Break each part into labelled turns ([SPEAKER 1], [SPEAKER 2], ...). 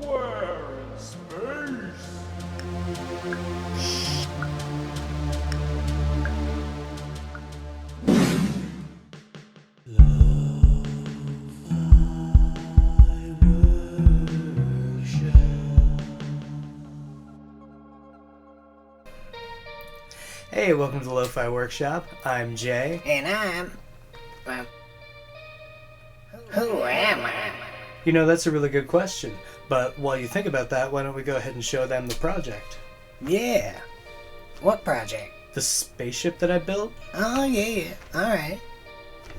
[SPEAKER 1] Where in space?
[SPEAKER 2] Hey, welcome to the Lo-Fi Workshop. I'm Jay.
[SPEAKER 3] And who am I?
[SPEAKER 2] You know, that's a really good question. But while you think about that, why don't we go ahead and show them the project?
[SPEAKER 3] Yeah. What project?
[SPEAKER 2] The spaceship that I built?
[SPEAKER 3] Oh, yeah. Alright.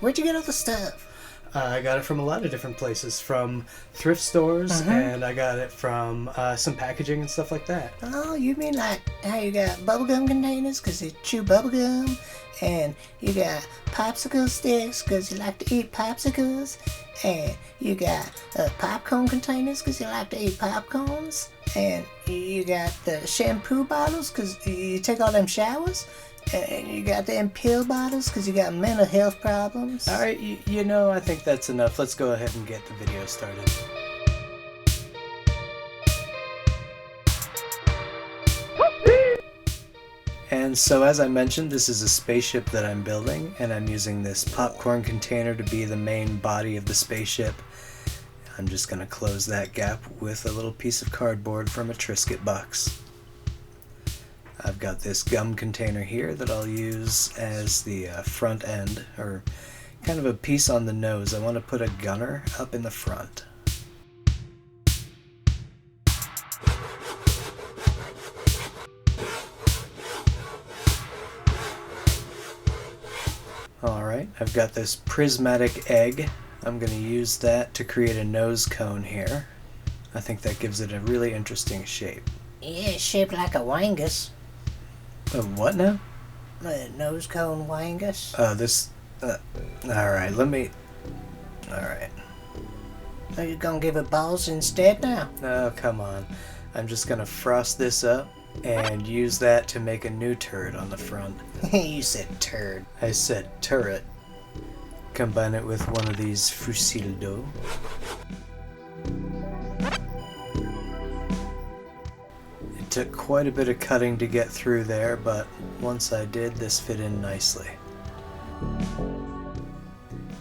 [SPEAKER 3] Where'd you get all the stuff?
[SPEAKER 2] I got it from a lot of different places, from thrift stores, and I got it from some packaging and stuff like that.
[SPEAKER 3] Oh, you mean like how you got bubblegum containers because you chew bubblegum? And you got popsicle sticks because you like to eat popsicles? And you got popcorn containers because you like to eat popcorns? And you got the shampoo bottles because you take all them showers? And you got them pill bottles because you got mental health problems?
[SPEAKER 2] Alright, you know, I think that's enough. Let's go ahead and get the video started. And so, as I mentioned, this is a spaceship that I'm building, and I'm using this popcorn container to be the main body of the spaceship. I'm just going to close that gap with a little piece of cardboard from a Triscuit box. I've got this gum container here that I'll use as the front end, or kind of a piece on the nose. I want to put a gunner up in the front. Alright, I've got this prismatic egg. I'm going to use that to create a nose cone here. I think that gives it a really interesting shape.
[SPEAKER 3] Yeah, it's shaped like a wangus.
[SPEAKER 2] What now?
[SPEAKER 3] A nose cone wangus.
[SPEAKER 2] Alright, Alright.
[SPEAKER 3] Are you gonna give it balls instead now?
[SPEAKER 2] Oh, come on. I'm just going to frost this up and use that to make a new turret on the front.
[SPEAKER 3] You said turd.
[SPEAKER 2] I said turret. Combine it with one of these fusildo. It took quite a bit of cutting to get through there, but once I did, this fit in nicely.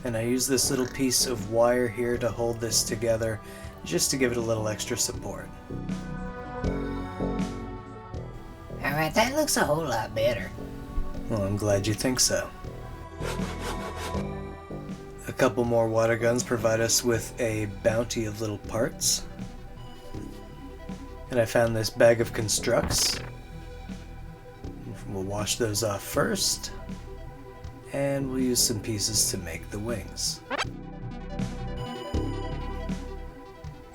[SPEAKER 2] And I use this little piece of wire here to hold this together, just to give it a little extra support.
[SPEAKER 3] Alright, that looks a whole lot better.
[SPEAKER 2] Well, I'm glad you think so. A couple more water guns provide us with a bounty of little parts. And I found this bag of constructs. We'll wash those off first. And we'll use some pieces to make the wings.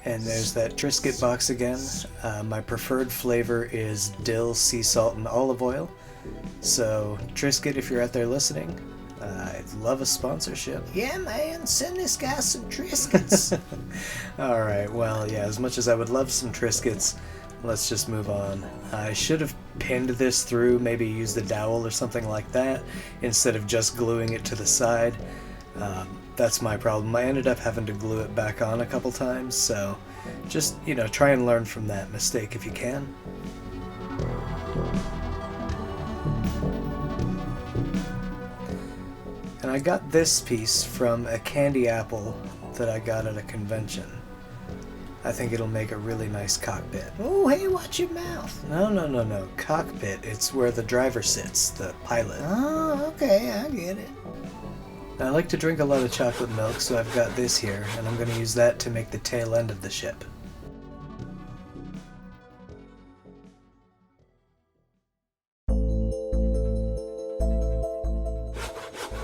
[SPEAKER 2] And there's that Triscuit box again. My preferred flavor is dill, sea salt, and olive oil. So, Triscuit, if you're out there listening, I'd love a sponsorship.
[SPEAKER 3] Yeah, man, send this guy some Triscuits.
[SPEAKER 2] Alright, well, yeah, as much as I would love some Triscuits, let's just move on. I should have pinned this through, maybe used a dowel or something like that, instead of just gluing it to the side. That's my problem. I ended up having to glue it back on a couple times, so just, try and learn from that mistake if you can. And I got this piece from a candy apple that I got at a convention. I think it'll make a really nice cockpit.
[SPEAKER 3] Oh, hey, watch your mouth.
[SPEAKER 2] No. Cockpit. It's where the driver sits, the pilot.
[SPEAKER 3] Oh, okay, I get it.
[SPEAKER 2] I like to drink a lot of chocolate milk, so I've got this here, and I'm going to use that to make the tail end of the ship.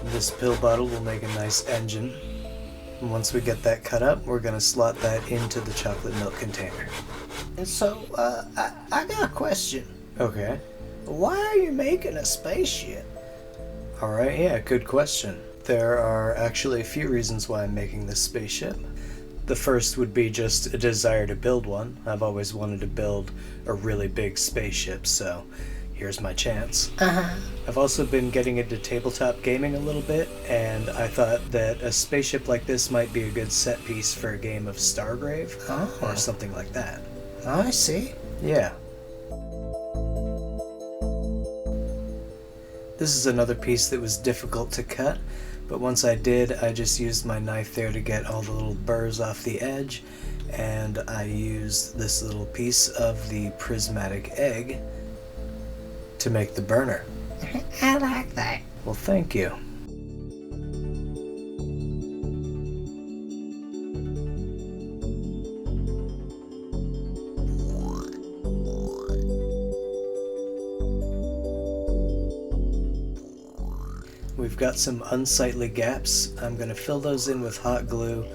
[SPEAKER 2] This pill bottle will make a nice engine. And once we get that cut up, we're going to slot that into the chocolate milk container.
[SPEAKER 3] And so, I got a question.
[SPEAKER 2] Okay.
[SPEAKER 3] Why are you making a spaceship?
[SPEAKER 2] Alright, yeah, good question. There are actually a few reasons why I'm making this spaceship. The first would be just a desire to build one. I've always wanted to build a really big spaceship, so, here's my chance.
[SPEAKER 3] Uh-huh.
[SPEAKER 2] I've also been getting into tabletop gaming a little bit, and I thought that a spaceship like this might be a good set piece for a game of Stargrave, or something like that.
[SPEAKER 3] Oh, I see.
[SPEAKER 2] Yeah. This is another piece that was difficult to cut, but once I did, I just used my knife there to get all the little burrs off the edge, and I used this little piece of the prismatic egg to make the burner.
[SPEAKER 3] I like that.
[SPEAKER 2] Well, thank you. We've got some unsightly gaps. I'm going to fill those in with hot glue.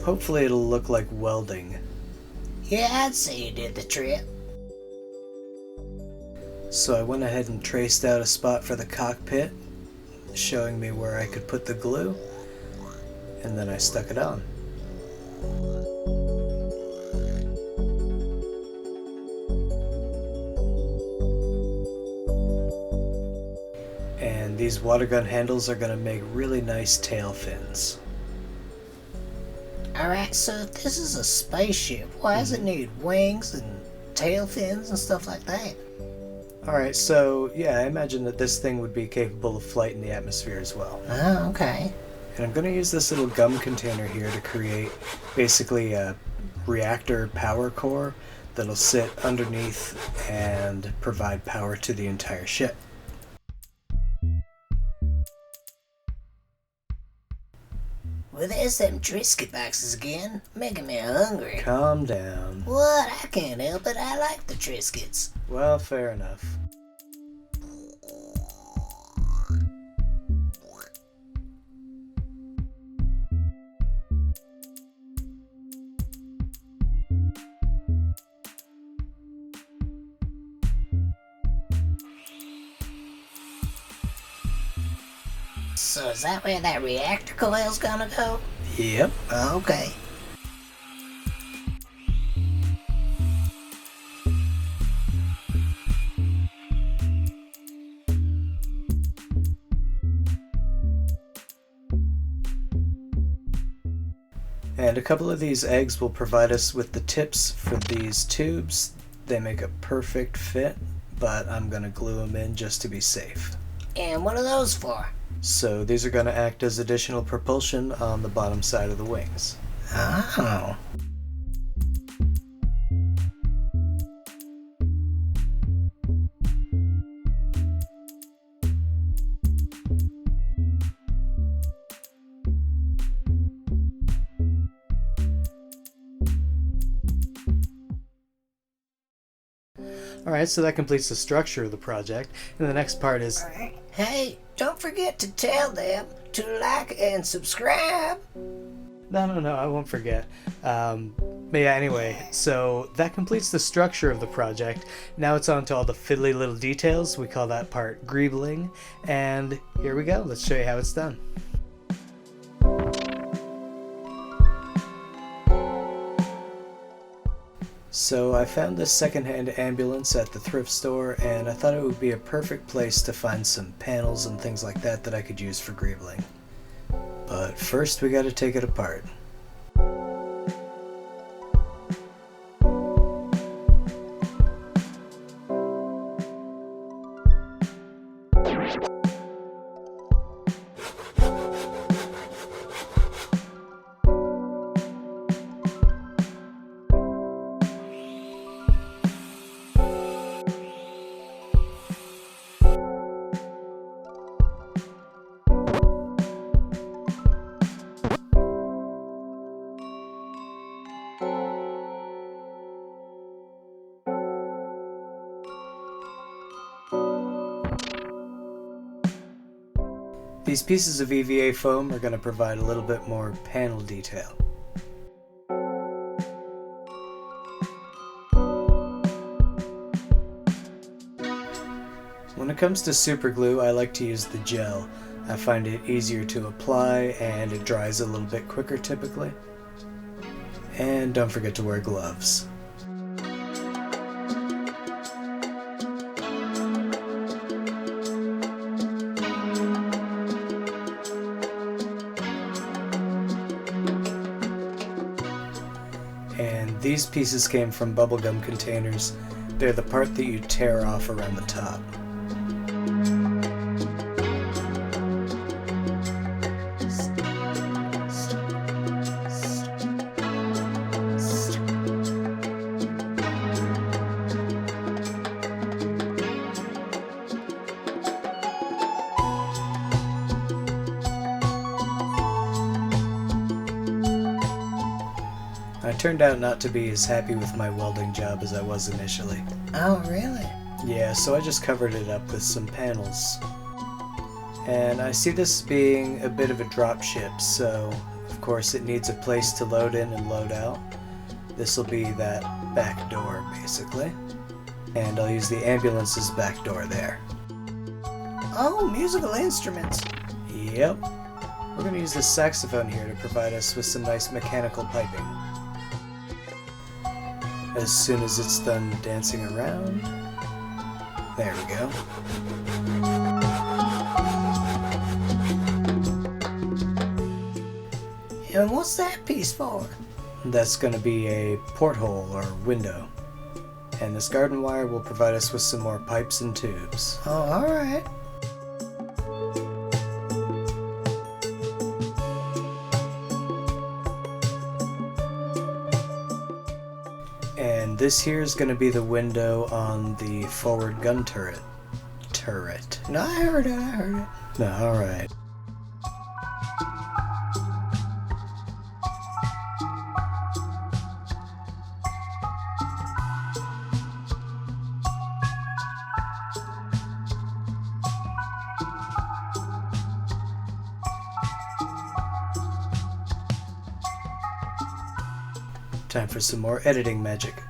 [SPEAKER 2] Hopefully it'll look like welding.
[SPEAKER 3] Yeah, I'd say you did the trick.
[SPEAKER 2] So I went ahead and traced out a spot for the cockpit, showing me where I could put the glue, and then I stuck it on. And these water gun handles are going to make really nice tail fins.
[SPEAKER 3] Alright, so if this is a spaceship, why does it need wings and tail fins and stuff like that?
[SPEAKER 2] Alright, so yeah, I imagine that this thing would be capable of flight in the atmosphere as well.
[SPEAKER 3] Oh, okay.
[SPEAKER 2] And I'm going to use this little gum container here to create basically a reactor power core that'll sit underneath and provide power to the entire ship.
[SPEAKER 3] Well, there's them Triscuit boxes again, making me hungry.
[SPEAKER 2] Calm down.
[SPEAKER 3] What? I can't help it. I like the Triscuits.
[SPEAKER 2] Well, fair enough.
[SPEAKER 3] So is that where that reactor coil's gonna go?
[SPEAKER 2] Yep.
[SPEAKER 3] Okay.
[SPEAKER 2] And a couple of these eggs will provide us with the tips for these tubes. They make a perfect fit, but I'm going to glue them in just to be safe.
[SPEAKER 3] And what are those for?
[SPEAKER 2] So these are going to act as additional propulsion on the bottom side of the wings.
[SPEAKER 3] Oh.
[SPEAKER 2] Alright, so that completes the structure of the project. And the next part is...
[SPEAKER 3] Hey, don't forget to tell them to like and subscribe.
[SPEAKER 2] No, I won't forget. But yeah, anyway, so that completes the structure of the project. Now it's on to all the fiddly little details. We call that part Gribbling. And here we go. Let's show you how it's done. So I found this secondhand ambulance at the thrift store, and I thought it would be a perfect place to find some panels and things like that I could use for Gribbling. But first we gotta take it apart. These pieces of EVA foam are going to provide a little bit more panel detail. When it comes to super glue, I like to use the gel. I find it easier to apply and it dries a little bit quicker typically. And don't forget to wear gloves. And these pieces came from bubblegum containers. They're the part that you tear off around the top. I turned out not to be as happy with my welding job as I was initially.
[SPEAKER 3] Oh, really?
[SPEAKER 2] Yeah, so I just covered it up with some panels. And I see this being a bit of a dropship, so of course it needs a place to load in and load out. This will be that back door, basically. And I'll use the ambulance's back door there.
[SPEAKER 3] Oh, musical instruments.
[SPEAKER 2] Yep. We're going to use this saxophone here to provide us with some nice mechanical piping. As soon as it's done dancing around, there we go.
[SPEAKER 3] And what's that piece for?
[SPEAKER 2] That's going to be a porthole or window. And this garden wire will provide us with some more pipes and tubes.
[SPEAKER 3] Oh, alright.
[SPEAKER 2] And this here is going to be the window on the forward gun turret.
[SPEAKER 3] No, I heard it.
[SPEAKER 2] No, alright. Time for some more editing magic.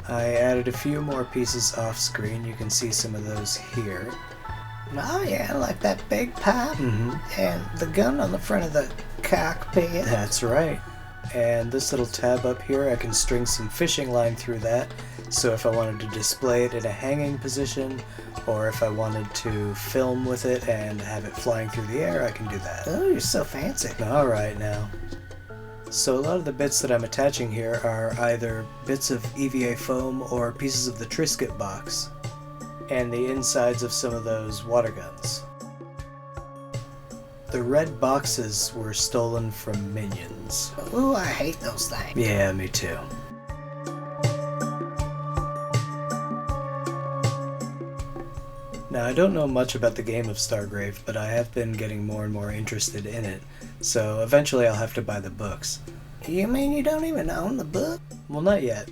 [SPEAKER 2] I added a few more pieces off screen. You can see some of those here.
[SPEAKER 3] Oh, yeah, like that big pipe
[SPEAKER 2] Mm-hmm.
[SPEAKER 3] and the gun on the front of the cockpit.
[SPEAKER 2] That's right. And this little tab up here, I can string some fishing line through that. So if I wanted to display it in a hanging position, or if I wanted to film with it and have it flying through the air, I can do that.
[SPEAKER 3] Oh, you're so fancy.
[SPEAKER 2] Alright now. So a lot of the bits that I'm attaching here are either bits of EVA foam or pieces of the Triscuit box, and the insides of some of those water guns. The red boxes were stolen from Minions.
[SPEAKER 3] Ooh, I hate those things.
[SPEAKER 2] Yeah, me too. Now, I don't know much about the game of Stargrave, but I have been getting more and more interested in it, so eventually I'll have to buy the books.
[SPEAKER 3] You mean you don't even own the book?
[SPEAKER 2] Well, not yet,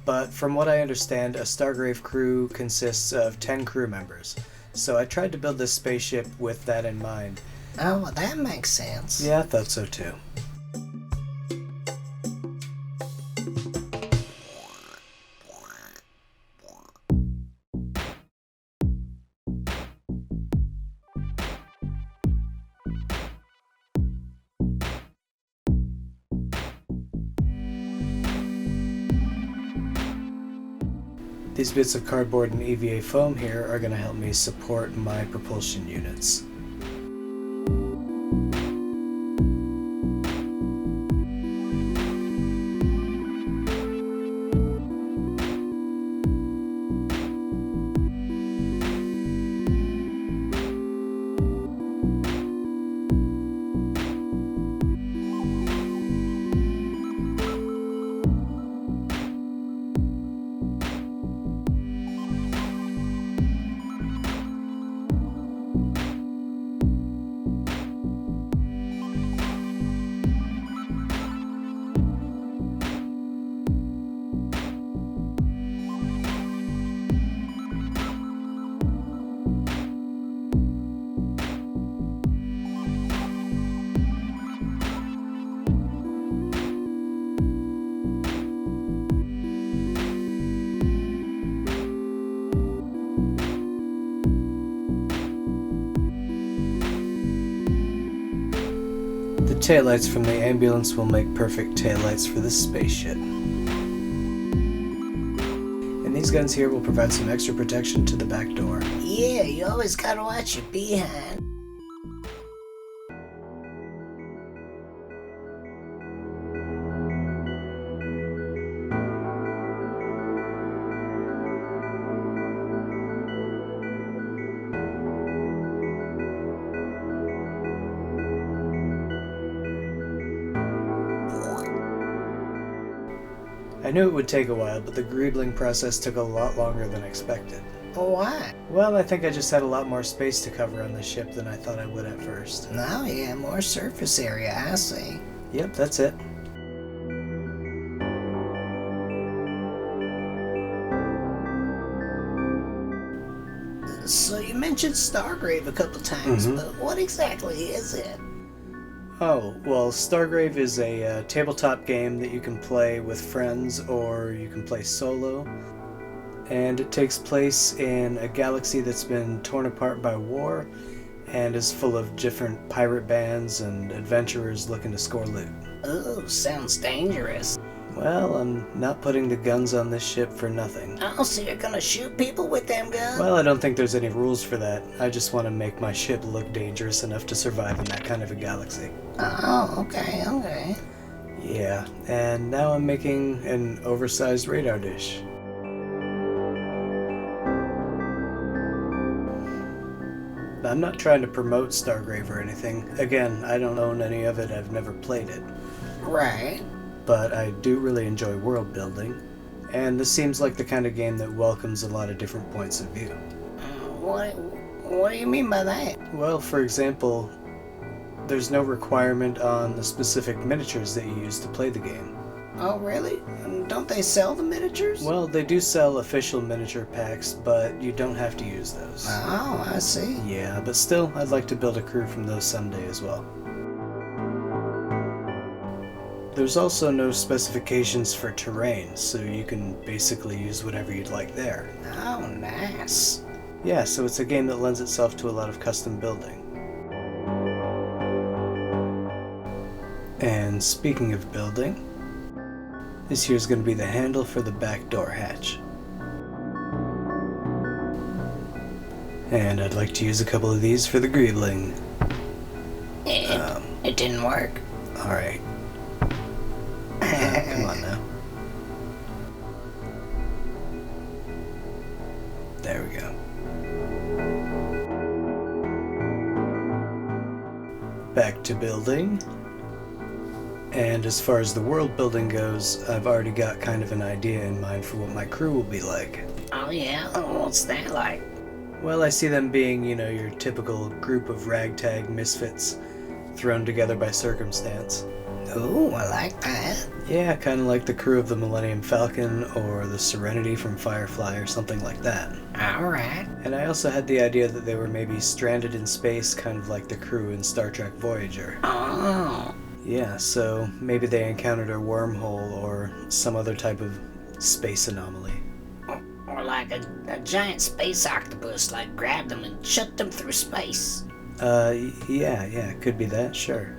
[SPEAKER 2] but from what I understand, a Stargrave crew consists of 10 crew members, so I tried to build this spaceship with that in mind.
[SPEAKER 3] Oh, well, that makes sense.
[SPEAKER 2] Yeah, I thought so too. These bits of cardboard and EVA foam here are going to help me support my propulsion units. The taillights from the ambulance will make perfect taillights for this spaceship. And these guns here will provide some extra protection to the back door.
[SPEAKER 3] Yeah, you always gotta watch your behind.
[SPEAKER 2] I knew it would take a while, but the Gribbling process took a lot longer than expected.
[SPEAKER 3] Why?
[SPEAKER 2] Well, I think I just had a lot more space to cover on the ship than I thought I would at first.
[SPEAKER 3] Oh yeah, more surface area, I see.
[SPEAKER 2] Yep, that's it.
[SPEAKER 3] So you mentioned Stargrave a couple times,
[SPEAKER 2] Mhm.
[SPEAKER 3] but what exactly is it?
[SPEAKER 2] Oh, well, Stargrave is a tabletop game that you can play with friends or you can play solo. And it takes place in a galaxy that's been torn apart by war and is full of different pirate bands and adventurers looking to score loot.
[SPEAKER 3] Oh, sounds dangerous.
[SPEAKER 2] Well, I'm not putting the guns on this ship for nothing.
[SPEAKER 3] Oh, so you're gonna shoot people with them guns?
[SPEAKER 2] Well, I don't think there's any rules for that. I just want to make my ship look dangerous enough to survive in that kind of a galaxy.
[SPEAKER 3] Oh, okay.
[SPEAKER 2] Yeah, and now I'm making an oversized radar dish. I'm not trying to promote Stargrave or anything. Again, I don't own any of it, I've never played it.
[SPEAKER 3] Right.
[SPEAKER 2] But I do really enjoy world building, and this seems like the kind of game that welcomes a lot of different points of view.
[SPEAKER 3] What do you mean by that?
[SPEAKER 2] Well, for example, there's no requirement on the specific miniatures that you use to play the game.
[SPEAKER 3] Oh, really? Don't they sell the miniatures?
[SPEAKER 2] Well, they do sell official miniature packs, but you don't have to use those.
[SPEAKER 3] Oh, I see.
[SPEAKER 2] Yeah, but still, I'd like to build a crew from those someday as well. There's also no specifications for terrain, so you can basically use whatever you'd like there.
[SPEAKER 3] Oh, nice.
[SPEAKER 2] Yeah, so it's a game that lends itself to a lot of custom building. And speaking of building, this here's going to be the handle for the back door hatch. And I'd like to use a couple of these for the Gribbling.
[SPEAKER 3] It didn't work.
[SPEAKER 2] Alright. Come on now. There we go. Back to building. And as far as the world building goes, I've already got kind of an idea in mind for what my crew will be like.
[SPEAKER 3] Oh, yeah? What's that like?
[SPEAKER 2] Well, I see them being, your typical group of ragtag misfits thrown together by circumstance.
[SPEAKER 3] Ooh, I like that.
[SPEAKER 2] Yeah, kind of like the crew of the Millennium Falcon or the Serenity from Firefly or something like that.
[SPEAKER 3] Alright.
[SPEAKER 2] And I also had the idea that they were maybe stranded in space, kind of like the crew in Star Trek Voyager.
[SPEAKER 3] Oh.
[SPEAKER 2] Yeah, so maybe they encountered a wormhole or some other type of space anomaly.
[SPEAKER 3] Or like a giant space octopus, like grabbed them and chucked them through space.
[SPEAKER 2] Yeah, could be that, sure.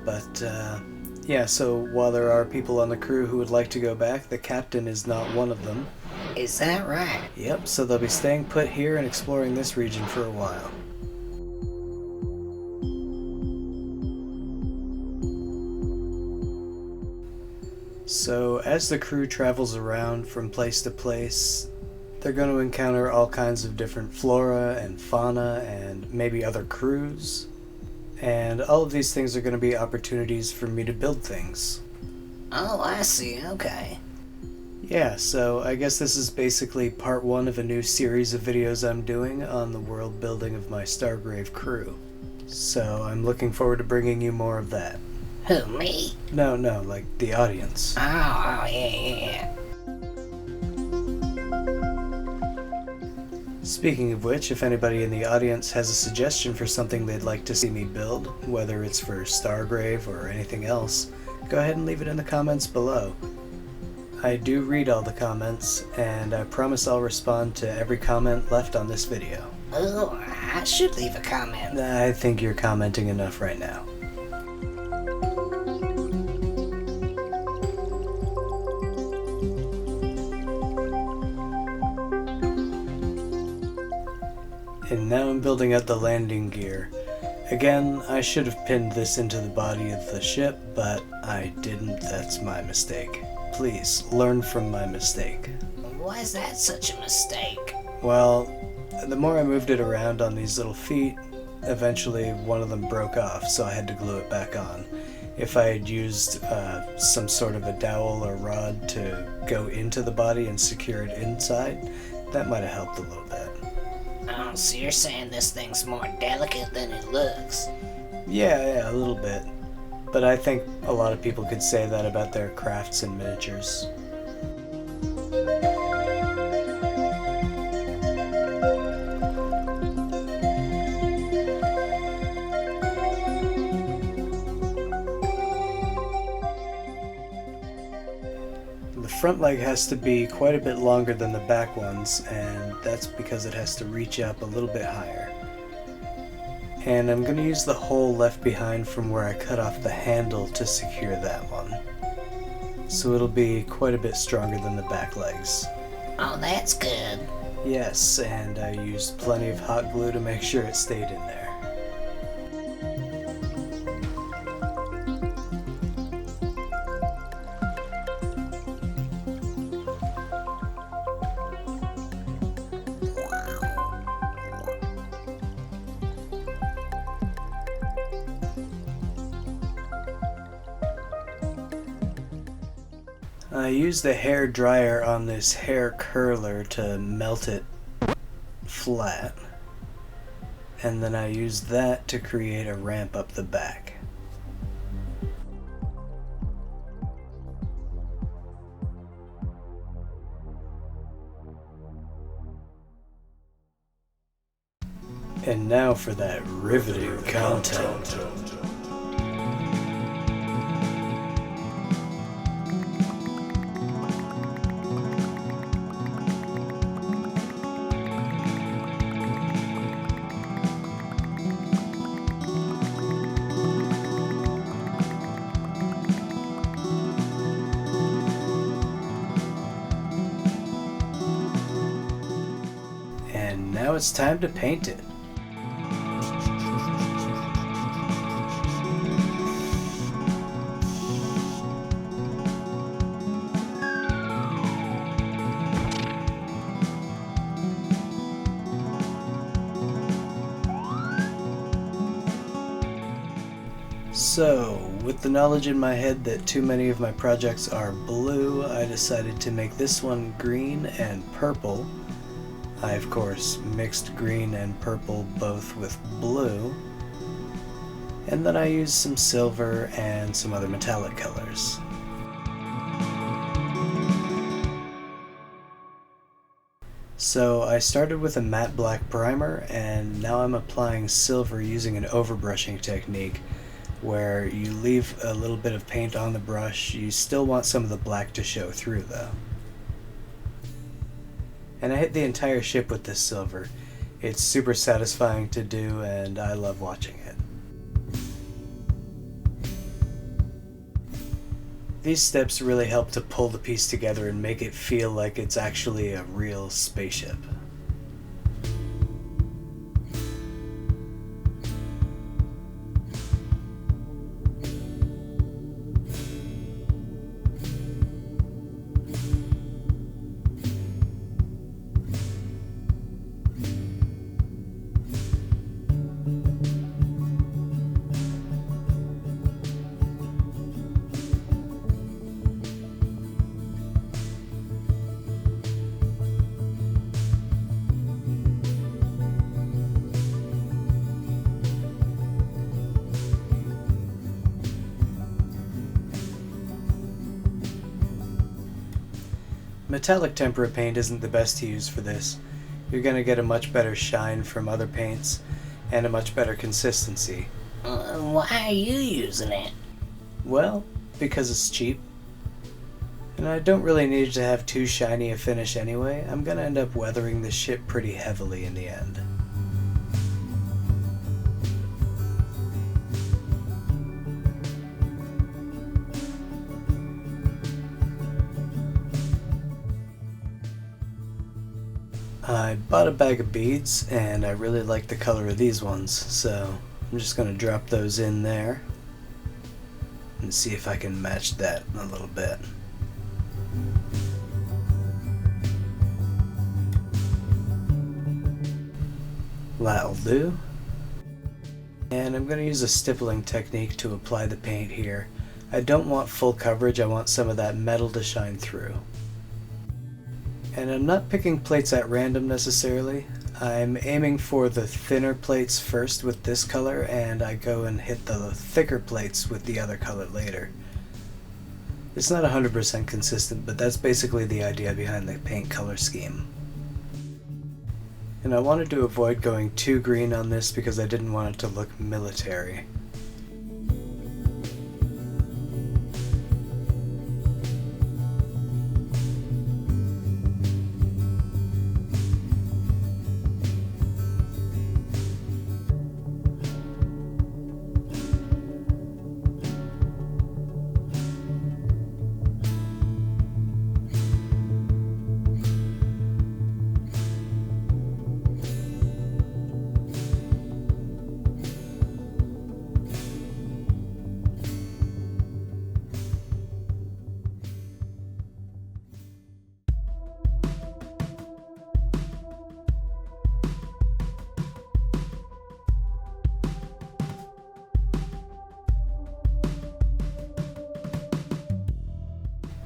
[SPEAKER 2] But, yeah, so while there are people on the crew who would like to go back, the captain is not one of them.
[SPEAKER 3] Is that right?
[SPEAKER 2] Yep, so they'll be staying put here and exploring this region for a while. So, as the crew travels around from place to place, they're going to encounter all kinds of different flora and fauna and maybe other crews. And all of these things are going to be opportunities for me to build things.
[SPEAKER 3] Oh, I see. Okay.
[SPEAKER 2] Yeah, so I guess this is basically part one of a new series of videos I'm doing on the world building of my Stargrave crew. So I'm looking forward to bringing you more of that.
[SPEAKER 3] Who, me?
[SPEAKER 2] No, like the audience.
[SPEAKER 3] Oh, yeah.
[SPEAKER 2] Speaking of which, if anybody in the audience has a suggestion for something they'd like to see me build, whether it's for Stargrave or anything else, go ahead and leave it in the comments below. I do read all the comments, and I promise I'll respond to every comment left on this video.
[SPEAKER 3] Oh, I should leave a comment.
[SPEAKER 2] I think you're commenting enough right now. And now I'm building out the landing gear. Again, I should have pinned this into the body of the ship, but I didn't. That's my mistake. Please, learn from my mistake.
[SPEAKER 3] Why is that such a mistake?
[SPEAKER 2] Well, the more I moved it around on these little feet, eventually one of them broke off, so I had to glue it back on. If I had used some sort of a dowel or rod to go into the body and secure it inside, that might have helped a little bit.
[SPEAKER 3] Oh, so you're saying this thing's more delicate than it looks?
[SPEAKER 2] Yeah, a little bit. But I think a lot of people could say that about their crafts and miniatures. The front leg has to be quite a bit longer than the back ones, and that's because it has to reach up a little bit higher. And I'm going to use the hole left behind from where I cut off the handle to secure that one. So it'll be quite a bit stronger than the back legs.
[SPEAKER 3] Oh, that's good.
[SPEAKER 2] Yes, and I used plenty of hot glue to make sure it stayed in there. I used a hair dryer on this hair curler to melt it flat, and then I used that to create a ramp up the back. And now for that riveting content. And now it's time to paint it. So, with the knowledge in my head that too many of my projects are blue, I decided to make this one green and purple. I, of course, mixed green and purple both with blue. And then I used some silver and some other metallic colors. So I started with a matte black primer, and now I'm applying silver using an overbrushing technique where you leave a little bit of paint on the brush. You still want some of the black to show through though. And I hit the entire ship with this silver. It's super satisfying to do, and I love watching it. These steps really help to pull the piece together and make it feel like it's actually a real spaceship. Metallic tempera paint isn't the best to use for this. You're going to get a much better shine from other paints and a much better consistency.
[SPEAKER 3] Why are you using it?
[SPEAKER 2] Well, because it's cheap. And I don't really need to have too shiny a finish anyway. I'm going to end up weathering this ship pretty heavily in the end. I bought a bag of beads and I really like the color of these ones, so I'm just going to drop those in there and see if I can match that a little bit. That'll do. And I'm going to use a stippling technique to apply the paint here. I don't want full coverage, I want some of that metal to shine through. And I'm not picking plates at random necessarily. I'm aiming for the thinner plates first with this color, and I go and hit the thicker plates with the other color later. It's not 100% consistent, but that's basically the idea behind the paint color scheme. And I wanted to avoid going too green on this because I didn't want it to look military.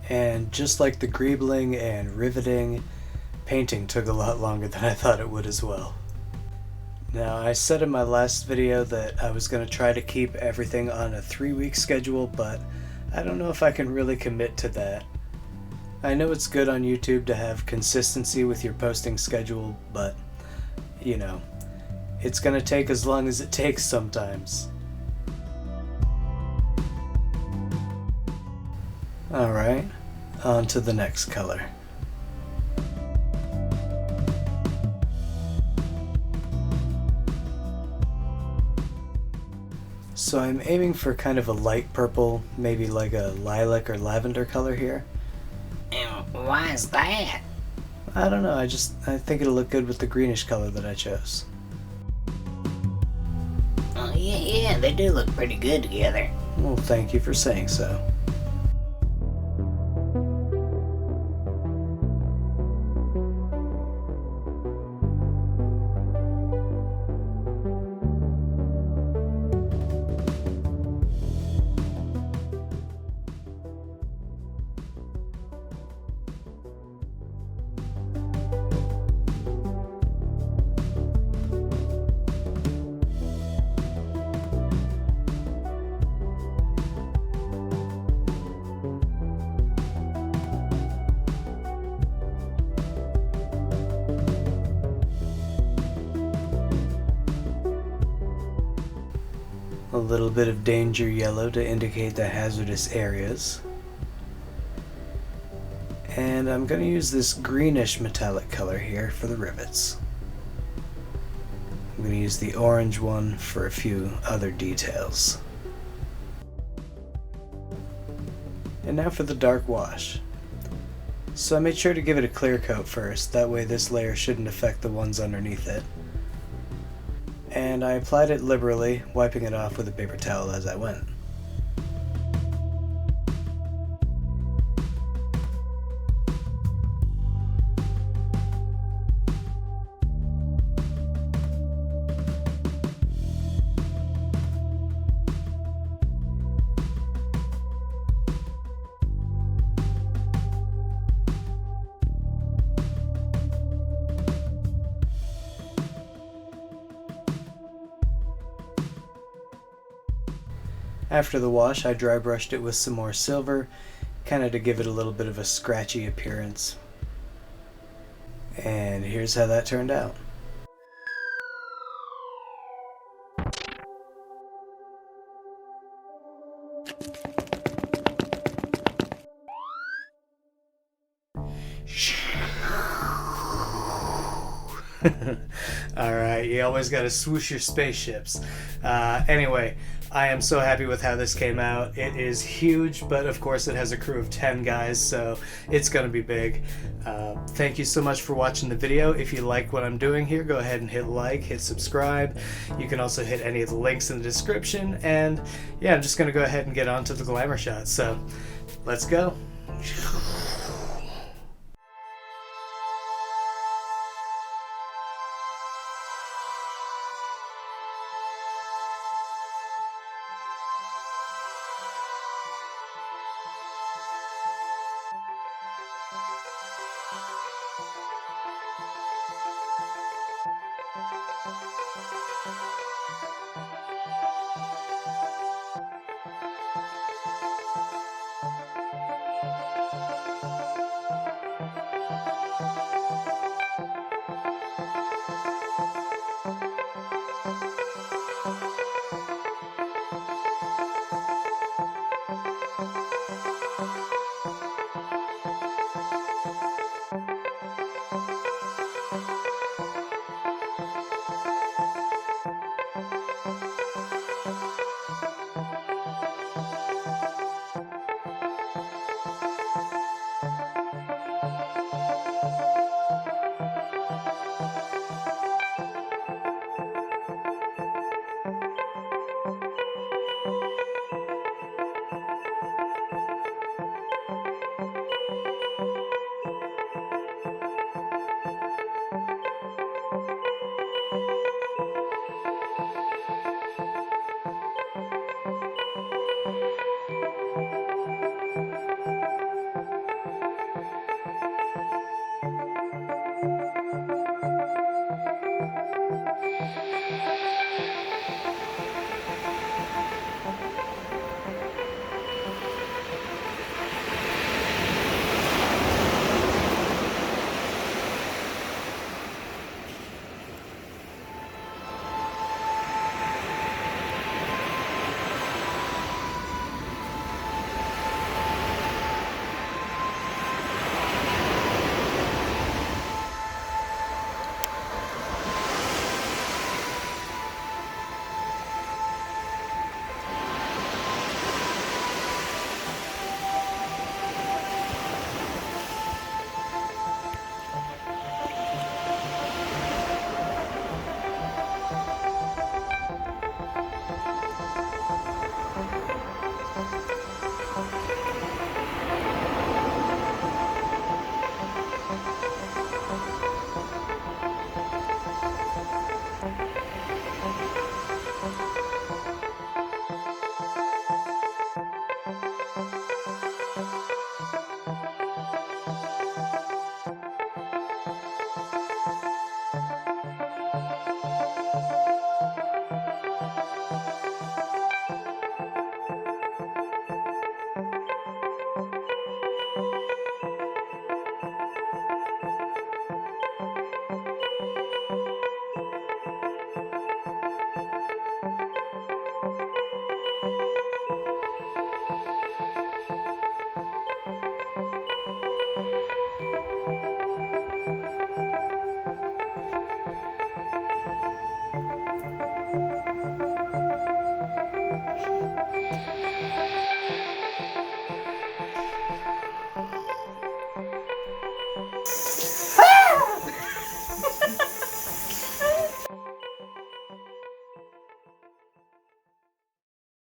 [SPEAKER 2] And just like the Gribbling and riveting, painting took a lot longer than I thought it would as well. Now, I said in my last video that I was going to try to keep everything on a 3-week schedule, but I don't know if I can really commit to that. I know it's good on YouTube to have consistency with your posting schedule, but, you know, it's going to take as long as it takes sometimes. Alright, on to the next color. So I'm aiming for kind of a light purple, maybe like a lilac or lavender color here.
[SPEAKER 3] And why is that?
[SPEAKER 2] I don't know, I think it'll look good with the greenish color that I chose.
[SPEAKER 3] Oh, yeah, they do look pretty good together.
[SPEAKER 2] Well, thank you for saying so. A little bit of danger yellow to indicate the hazardous areas. And I'm going to use this greenish metallic color here for the rivets. I'm going to use the orange one for a few other details. And now for the dark wash. So I made sure to give it a clear coat first, that way this layer shouldn't affect the ones underneath it. And I applied it liberally, wiping it off with a paper towel as I went. After the wash, I dry brushed it with some more silver, kind of to give it a little bit of a scratchy appearance. And here's how that turned out. Alright, you always gotta swoosh your spaceships. Anyway, I am so happy with how this came out. It is huge, but of course it has a crew of 10 guys, so it's going to be big. Thank you so much for watching the video. If you like what I'm doing here, go ahead and hit like, hit subscribe. You can also hit any of the links in the description. And yeah, I'm just going to go ahead and get on to the glamour shot. So let's go.